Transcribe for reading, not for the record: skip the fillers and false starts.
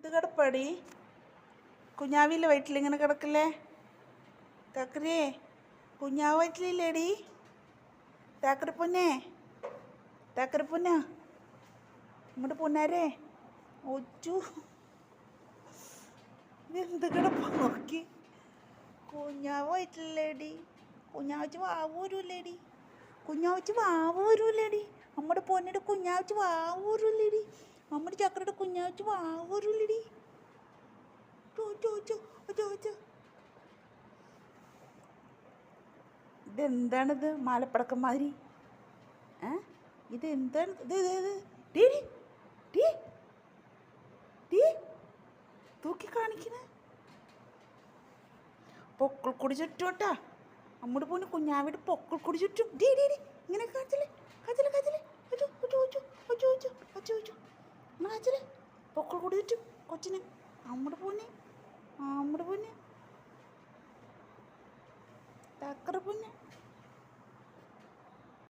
കിടപ്പടി കുഞ്ഞാവില്ല വയറ്റിലിങ്ങനെ കിടക്കല്ലേ തക്കരേ കുഞ്ഞാവ് വയറ്റിലില്ലേടി തക്കരപ്പൊന്നെ ഇങ്ങോട്ട് പൊന്നാരേ ഒച്ചു ഇതെന്ത് കിടപ്പ നോക്കി കുഞ്ഞാവ് വയറ്റില്ലേടി കുഞ്ഞാവച്ച് വാവൂരൂല്ലേടി നമ്മുടെ പൊന്നിയുടെ കുഞ്ഞാവച്ച് വാവൂരൂല്ലേടി നമ്മുടെ ചക്കരയുടെ കുഞ്ഞാവച്ച് വാവൂരൂല്ലേടി ഇതെന്താണിത് മാലപ്പടക്കം മാതിരി ഇതെന്താണ് ഇത് ടീ ടീ ടീ തൂക്കി കാണിക്കണ പൊക്കിൾ കൊടി ചുറ്റോട്ടാ നമ്മുടെ പോന് കുഞ്ഞാവിടെ പൊക്കിൾ കൊടി ചുറ്റും ഡീ ഡീ ഡി ഇങ്ങനെ കാച്ചല്ലേ പൊക്കിൾ കൊടി ചുറ്റും കൊച്ചിന് നമ്മുടെ പോന്നെ തക്കറ പൊന്നെ